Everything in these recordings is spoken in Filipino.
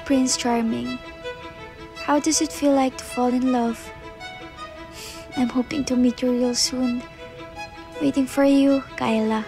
Prince Charming. How does it feel like to fall in love? I'm hoping to meet you real soon. Waiting for you, Kyla.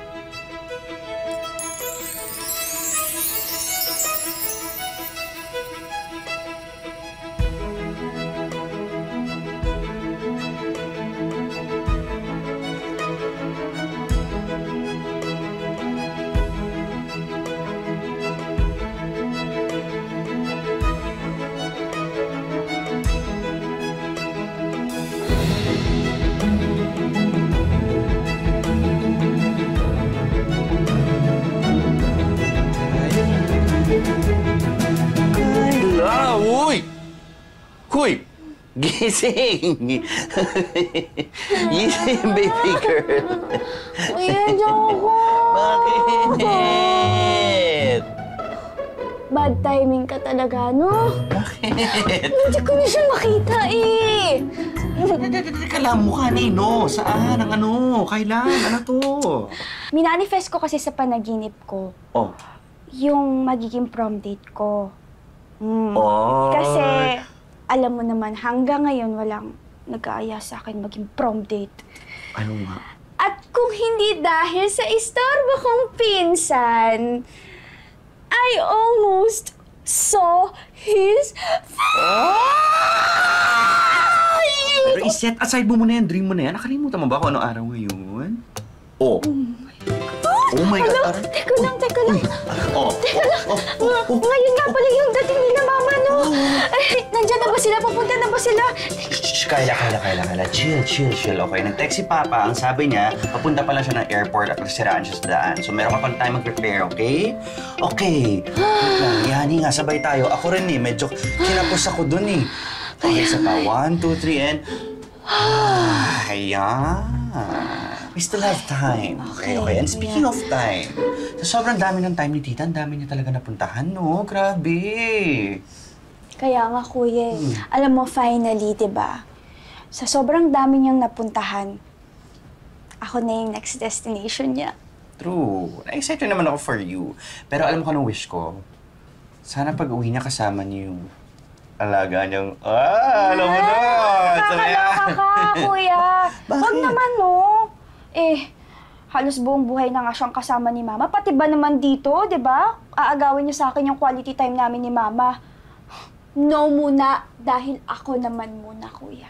Hoy! Gising! Gising, baby girl. Kuya, Joko! Bakit? Bad timing ka talaga, no? Bakit? Hindi ko na siya makita, eh! Teka lang, mukha ni no. Saan? Ang ano? Kailan? Ano to? Minanifest ko kasi sa panaginip ko. Oh. Yung magiging prom date ko. Oh. Kasi, alam mo naman, hanggang ngayon walang nag-aaya sa akin maging prom date. Ano nga? At kung hindi dahil sa istorbo kong pinsan, I almost saw his Pero i-set aside mo muna yan, dream mo na yan. Nakalimutan mo ba kung anong araw ngayon? Oh. Oh my God. Teka lang. Teka lang. Oh. Ngayon nga pala yung dating nila, Mama, no? Ay, nandyan na ba sila? Papunta na ba sila? Shh, Kyla. Chill. Okay, nag-text si Papa. Ang sabi niya, papunta pala siya ng airport at nasiraan siya sa daan. So, meron ka pang time mag-prepare, okay? Okay. Yani nga, sabay tayo. Ako rin eh, medyo kinapos ako dun eh. Okay, isa pa. 1, 2, 3, and... Ayan. We still have time. Okay. And speaking of time, sa sobrang dami ng time ni Tita, ang dami niya talaga napuntahan, no? Grabe. Kaya nga, Kuya. Alam mo, finally, diba? Sa sobrang dami niyang napuntahan, ako na yung next destination niya. True. Na-excited naman ako for you. Pero alam mo kung anong wish ko? Sana pag-uwi niya kasama niyo yung alaga niyang... alam mo na! Nakakaloka ka, Kuya. Huwag naman, no? Halos buong buhay na nga siyang kasama ni Mama. Pati ba naman dito, di ba? Aagawin niyo sa akin yung quality time namin ni Mama. No muna, dahil ako naman muna, Kuya.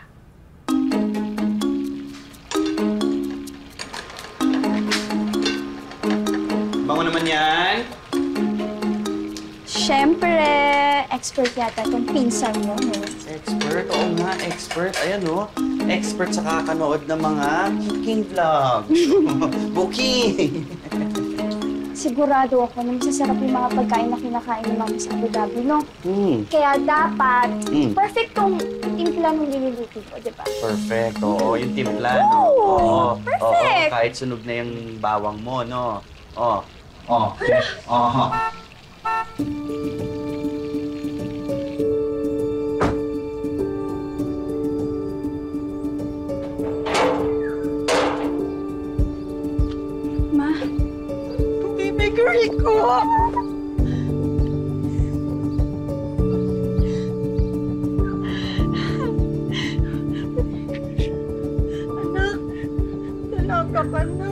Bango naman yan. Siyempre, expert yata itong pinsan mo, no? Expert? Oo nga, expert. Ayan, no? Expert sa kakanood ng mga cooking vlogs. Booking! Sigurado ako na masasarap yung mga pagkain na kinakain ni Mama sa Abu Dhabi, no? Kaya dapat, perfect tong timpla ng niluluto ko, di ba? Perfect. Oo, yung timpla, no? Oo, perfect! Oo, kahit sunog na yung bawang mo, no? Ma? Baby girl ko! Anak, dalaga ka na.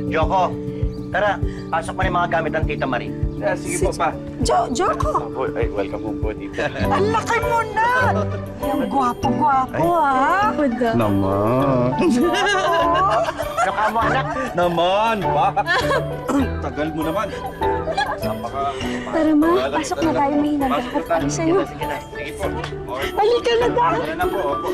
Joko, tara, pasok mo na yung mga gamit ng Tita Marie. Sige po, Pa. Joko! Ay, welcome po, Tita. Ang laki mo na! Ang gwapo-gwapo, ha? Naman. Ano ka mo, anak? Naman, Pa. Tagal mo naman. Tara, Ma. Pasok na tayo. May hinagap ko pa sa'yo. Sige na. Sige po. Halika na, Dad! Tara na po, opo.